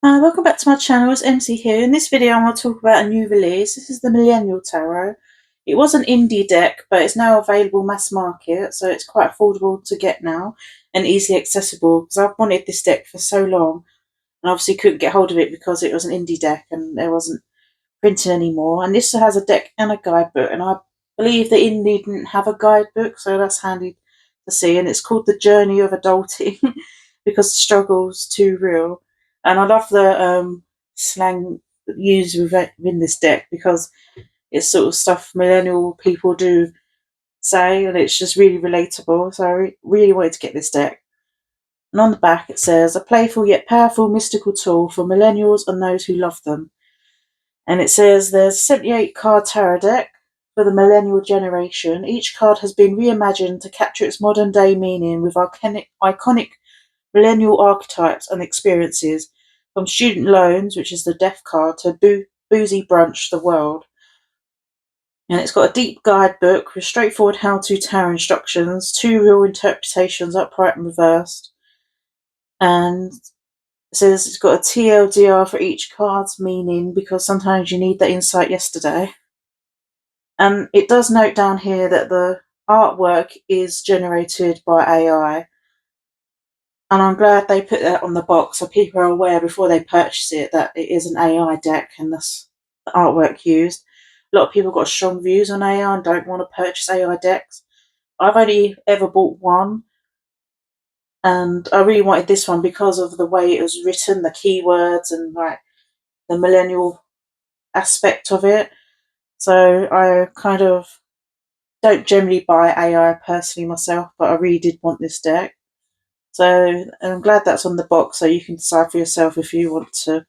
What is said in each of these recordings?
Welcome back to my channel. It's MC here. In this video I'm going to talk about a new release. This is the Millennial Tarot. It was an indie deck, but it's now available mass market, so it's quite affordable to get now and easily accessible, because I've wanted this deck for so long and obviously couldn't get hold of it because it was an indie deck and there wasn't printing anymore. And this has a deck and a guidebook, and I believe the indie didn't have a guidebook, so that's handy to see. And it's called The Journey of Adulting because the struggle's too real. And I love the slang used within this deck, because it's sort of stuff millennial people do say, and it's just really relatable. So I really wanted to get this deck. And on the back it says, a playful yet powerful mystical tool for millennials and those who love them. And it says there's a 78 card tarot deck for the millennial generation. Each card has been reimagined to capture its modern day meaning with iconic millennial archetypes and experiences, from student loans, which is the death card, to boozy brunch, the world. And it's got a deep guidebook with straightforward how-to tarot instructions, 2 real interpretations, upright and reversed. And it says it's got a TLDR for each card's meaning, because sometimes you need that insight yesterday. And it does note down here that the artwork is generated by AI. And I'm glad they put that on the box so people are aware before they purchase it that it is an AI deck and that's the artwork used. A lot of people got strong views on AI and don't want to purchase AI decks. I've only ever bought one, and I really wanted this one because of the way it was written, the keywords, and like the millennial aspect of it. So I kind of don't generally buy AI personally myself, but I really did want this deck. So I'm glad that's on the box, so you can decide for yourself if you want to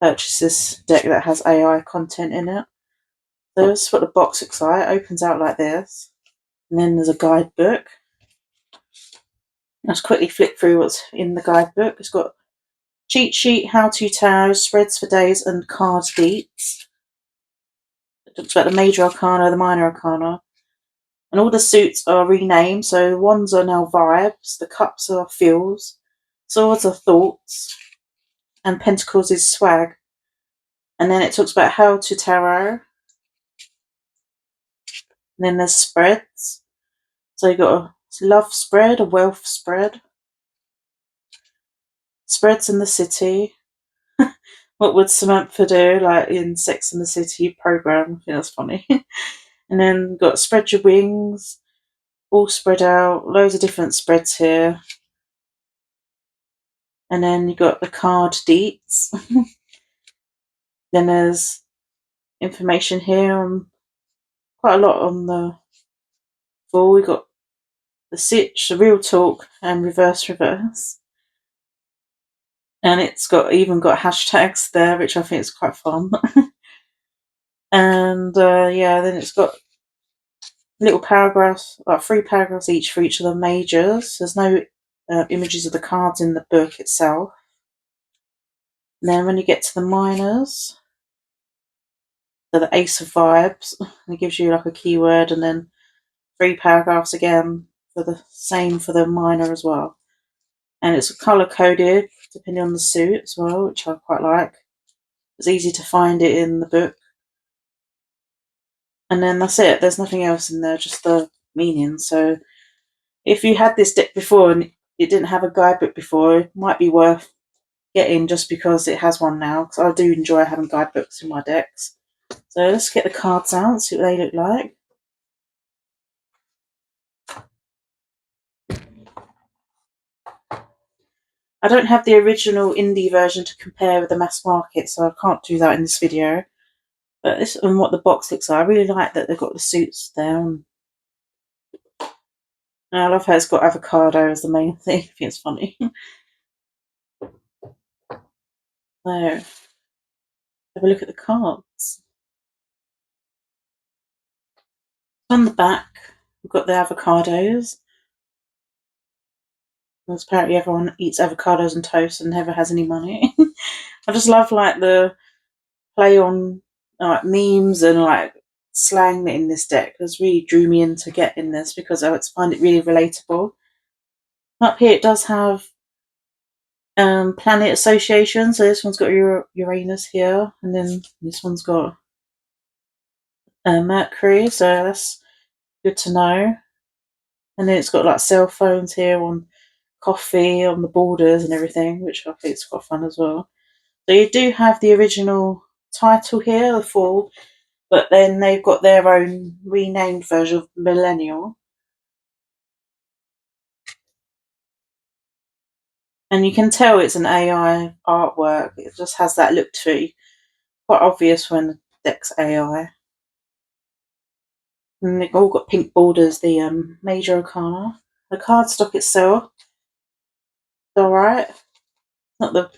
purchase this deck that has AI content in it. So this is what the box looks like. It opens out like this, and then there's a guidebook. Let's quickly flip through what's in the guidebook. It's got cheat sheet, how-to tarot, spreads for days, and card deets. It talks about the major arcana, the minor arcana, and all the suits are renamed. So the wands are now vibes, the cups are feels, swords are thoughts, and pentacles is swag. And then it talks about how to tarot. And then there's spreads. So you've got a love spread, a wealth spread, spreads in the city. What would Samantha do, like in Sex and the City program? I think that's funny. And then got spread your wings, all spread out, loads of different spreads here. And then you got the card deets. Then there's information here on quite a lot on the full. We got the sitch, the real talk, and reverse. And it's even got hashtags there, which I think is quite fun. And yeah, then it's got little paragraphs, like 3 paragraphs each for each of the majors. There's no images of the cards in the book itself. And then when you get to the minors, so the Ace of Vibes, it gives you like a keyword, and then 3 paragraphs again for the same for the minor as well. And it's colour coded depending on the suit as well, which I quite like. It's easy to find it in the book. And then that's it. There's nothing else in there, just the meaning. So if you had this deck before and it didn't have a guidebook before, it might be worth getting just because it has one now, because I do enjoy having guidebooks in my decks. So let's get the cards out and see what they look like. I don't have the original indie version to compare with the mass market, so I can't do that in this video. But this is what the box looks like. I really like that they've got the suits there. And I love how it's got avocado as the main thing. I think it's funny. So, have a look at the cards. On the back, we've got the avocados. Because apparently everyone eats avocados and toast and never has any money. I just love like the play on like memes and like slang in this deck. Has really drew me into getting this because I find it really relatable. Up here it does have Planet association. So this one's got Uranus here, and then this one's got Mercury. So that's good to know. And then it's got like cell phones here on coffee on the borders and everything, which I think is quite fun as well. So you do have the original title here, the full, but then they've got their own renamed version of Millennial. And you can tell it's an AI artwork. It just has that look to it. Quite obvious when the deck's AI. And they've all got pink borders, the major arcana. The cardstock itself is alright. Not the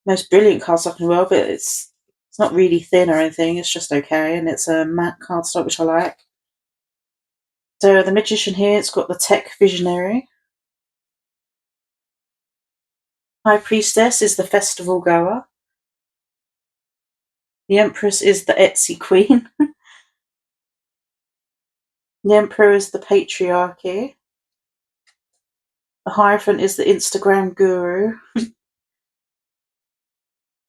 most brilliant cardstock in the world, but it's not really thin or anything. It's just okay, and it's a matte cardstock, which I like. So the magician here, it's got the tech visionary. High priestess is the festival goer. The empress is the Etsy queen. The emperor is the patriarchy. The hierophant is the Instagram guru.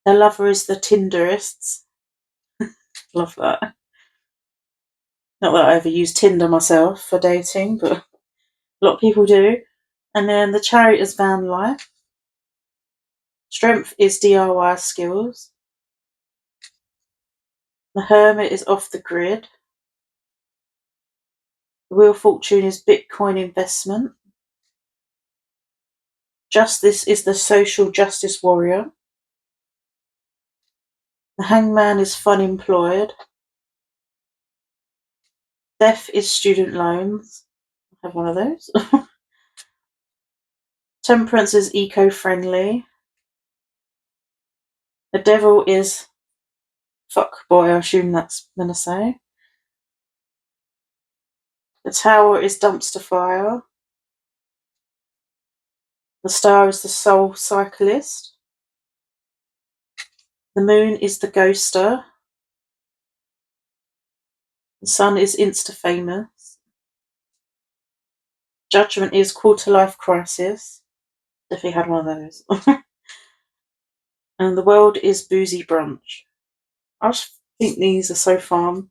The lover is the Tinderists. Love that. Not that I ever use Tinder myself for dating, but a lot of people do. And then the chariot is van life. Strength is DIY skills. The hermit is off the grid. The wheel of fortune is Bitcoin investment. Justice is the social justice warrior. The hangman is fun employed. Death is student loans. I have one of those. Temperance is eco-friendly. The devil is fuck boy, I assume that's gonna say. The tower is dumpster fire. The star is the soul cyclist. The moon is the ghoster. The sun is insta famous. Judgment is quarter life crisis. Definitely had one of those. And the world is boozy brunch. I just think these are so fun.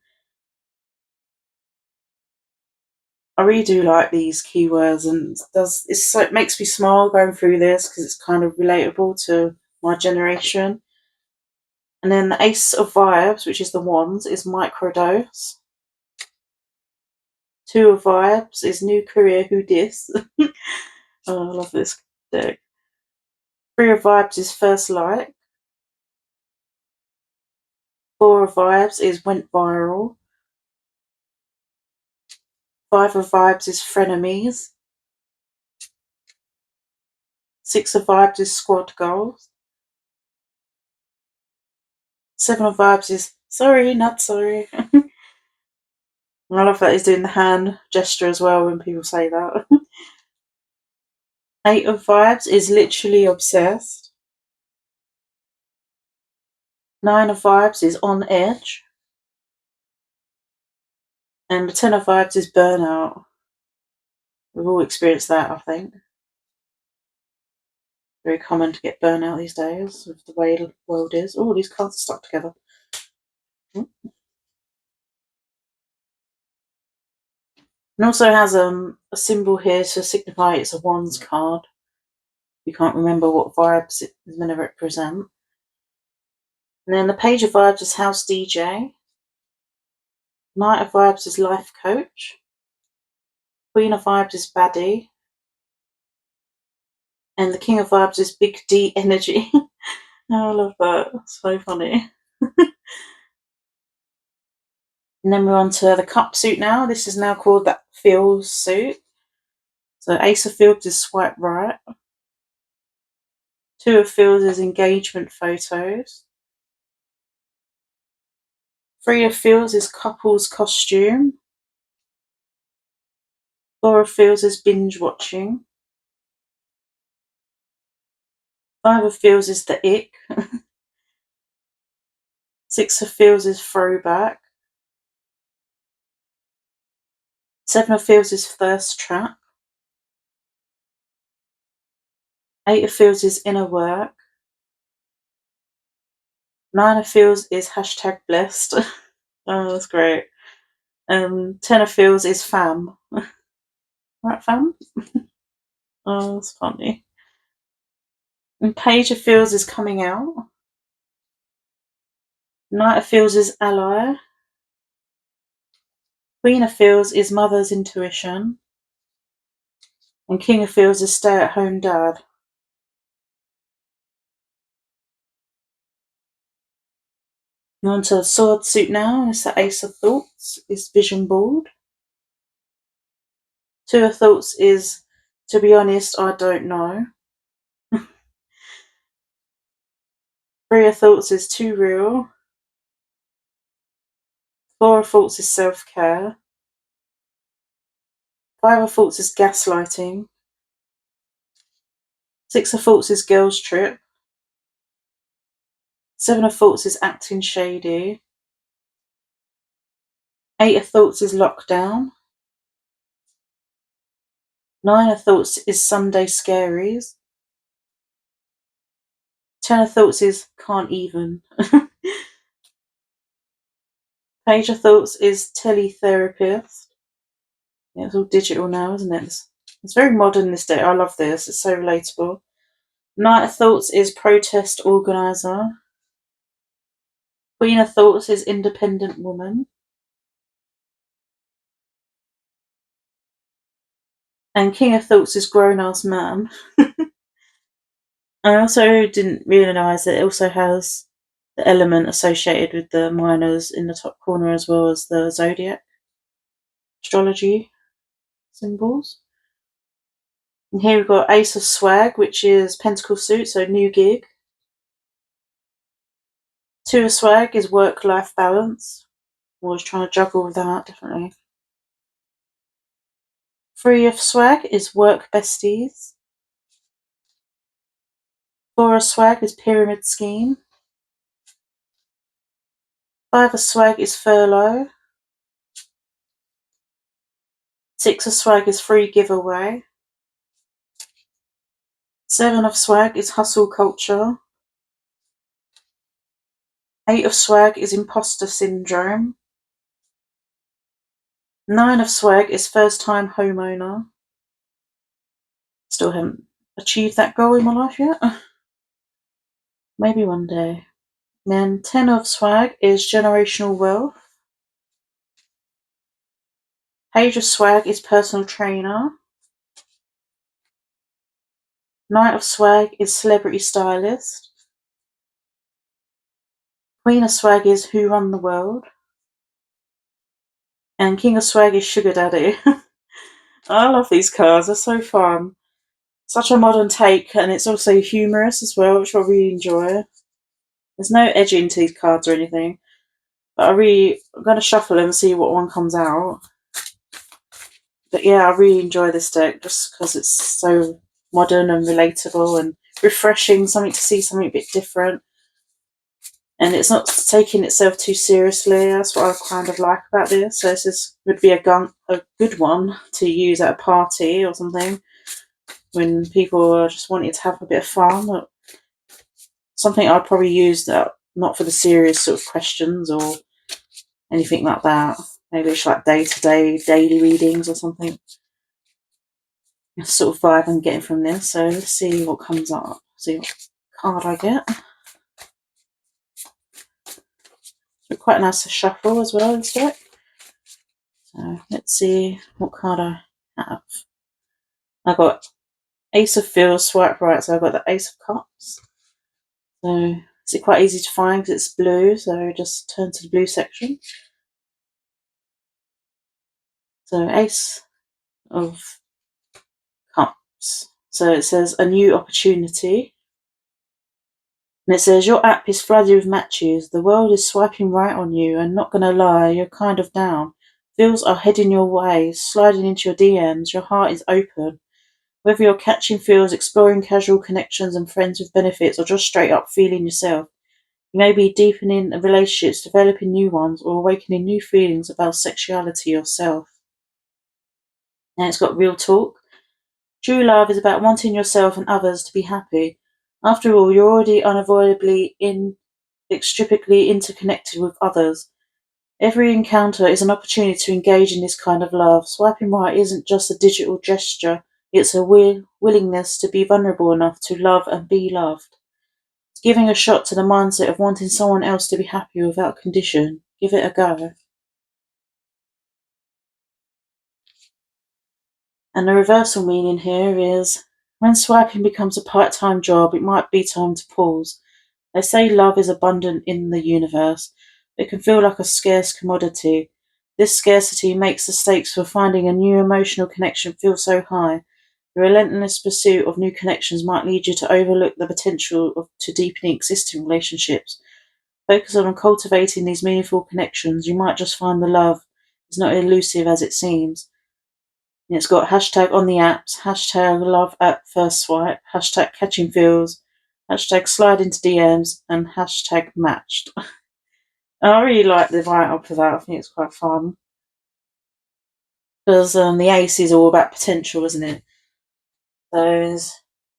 I really do like these keywords, and it makes me smile going through this because it's kind of relatable to my generation. And then the Ace of Vibes, which is the wands, is microdose. Two of Vibes is new career, who dis? Oh, I love this deck. Three of Vibes is first like. Four of Vibes is went viral. Five of Vibes is frenemies. Six of Vibes is squad goals. Seven of Vibes is sorry, not sorry. I love that he's doing the hand gesture as well when people say that. Eight of Vibes is literally obsessed. Nine of Vibes is on edge. And the 10 of Vibes is burnout. We've all experienced that, I think. Very common to get burnout these days with the way the world is. Oh, these cards are stuck together. And also has a symbol here to signify it's a wands card. You can't remember what vibes it is going to represent. And then the Page of Vibes is house DJ. Knight of Vibes is life coach. Queen of Vibes is baddie. And the King of Vibes is big D energy. Oh, I love that. It's so funny. And then we're on to the cup suit now. This is now called that feels suit. So Ace of Fields is swipe right. Two of Fields is engagement photos. Three of Fields is couples costume. Four of Fields is binge watching. Five of Fields is the ick. Six of Fields is throwback. Seven of Fields is thirst trap. Eight of Fields is inner work. 9 of Feels is hashtag blessed. Oh, that's great. 10 of Feels is fam. Right, fam? Oh, that's funny. And Page of Feels is coming out. Knight of Feels is ally. Queen of Feels is mother's intuition. And King of Feels is stay-at-home dad. We're on to the sword suit now, and it's the Ace of Thoughts, is vision board. 2 of Thoughts is, to be honest, I don't know. 3 of Thoughts is too real. 4 of Thoughts is self-care. 5 of Thoughts is gaslighting. 6 of Thoughts is girls' trip. 7 of Thoughts is acting shady. 8 of Thoughts is lockdown. 9 of Thoughts is Sunday scaries. 10 of Thoughts is can't even. Page of Thoughts is teletherapist. Yeah, it's all digital now, isn't it? It's very modern this day. I love this. It's so relatable. Knight of Thoughts is protest organizer. Queen of Thoughts is independent woman. And King of Thoughts is grown ass man. I also didn't realise that it also has the element associated with the minors in the top corner as well as the zodiac astrology symbols. And here we've got Ace of Swag, which is Pentacle suit, so new gig. 2 of Swag is work-life balance. Always trying to juggle with that, definitely. 3 of Swag is work besties. 4 of Swag is pyramid scheme. 5 of Swag is furlough. 6 of Swag is free giveaway. 7 of Swag is hustle culture. 8 of Swag is imposter syndrome. 9 of Swag is first time homeowner. Still haven't achieved that goal in my life yet. Maybe one day. Then 10 of Swag is generational wealth. Page of Swag is personal trainer. Knight of Swag is celebrity stylist. Queen of Swag is who run the world. And King of Swag is sugar daddy. I love these cards, they're so fun. Such a modern take, and it's also humorous as well, which I really enjoy. There's no edging to these cards or anything, but I'm going to shuffle them and see what one comes out. But yeah, I really enjoy this deck just because it's so modern and relatable and refreshing, something to see something a bit different. And it's not taking itself too seriously. That's what I kind of like about this. So this would be a good one to use at a party or something when people are just wanting to have a bit of fun. Something I'd probably use that not for the serious sort of questions or anything like that. Maybe it's like day-to-day daily readings or something. Sort of vibe I'm getting from this. So let's see what comes up. See what card I get. It's quite nice to shuffle as well, this deck. So let's see what card I have. I got Ace of Feels, swipe right, so I've got the Ace of Cups. So it's quite easy to find because it's blue, so just turn to the blue section. So Ace of Cups. So it says a new opportunity. And it says your app is flooded with matches. The world is swiping right on you, and not gonna lie, you're kind of down. Feels are heading your way, sliding into your DMs. Your heart is open. Whether you're catching feels, exploring casual connections and friends with benefits, or just straight up feeling yourself, you may be deepening relationships, developing new ones, or awakening new feelings about sexuality yourself. And it's got real talk. True love is about wanting yourself and others to be happy. After all, you're already unavoidably in inextricably interconnected with others. Every encounter is an opportunity to engage in this kind of love. Swiping right isn't just a digital gesture, it's a willingness to be vulnerable enough to love and be loved. It's giving a shot to the mindset of wanting someone else to be happy without condition. Give it a go. And the reversal meaning here is when swiping becomes a part time job, it might be time to pause. They say love is abundant in the universe. It can feel like a scarce commodity. This scarcity makes the stakes for finding a new emotional connection feel so high. The relentless pursuit of new connections might lead you to overlook the potential to deepening existing relationships. Focus on cultivating these meaningful connections. You might just find the love is not elusive as it seems. And it's got hashtag on the apps, hashtag love at first swipe, hashtag catching feels, hashtag slide into DMs, and hashtag matched. I really like the write up of that. I think it's quite fun. Because the ace is all about potential, isn't it? There's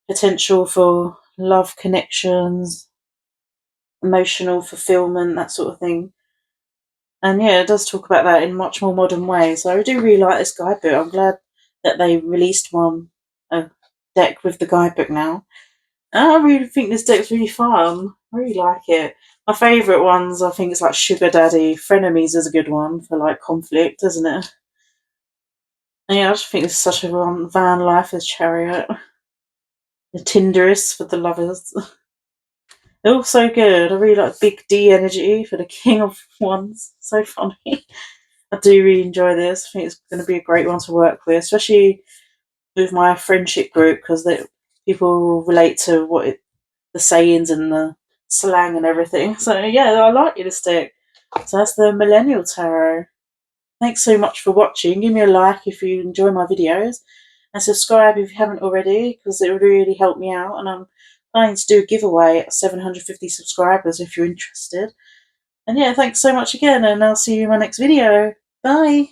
potential for love connections, emotional fulfillment, that sort of thing. And yeah, it does talk about that in much more modern ways. So I do really like this guidebook. I'm glad that they released a deck with the guidebook now. And I really think this deck's really fun. I really like it. My favourite ones, I think it's like Sugar Daddy. Frenemies is a good one for like conflict, isn't it? And yeah, I just think it's such a van life as Chariot. The Tinderist for the lovers. They're all so good. I really like Big D energy for the King of Wands. So funny. I do really enjoy this. I think it's going to be a great one to work with, especially with my friendship group, because people relate to the sayings and the slang and everything. So yeah, I like this deck. So that's the Millennial Tarot. Thanks so much for watching. Give me a like if you enjoy my videos, and subscribe if you haven't already, because it would really help me out. And I'm planning to do a giveaway at 750 subscribers if you're interested. And yeah, thanks so much again, and I'll see you in my next video. Bye!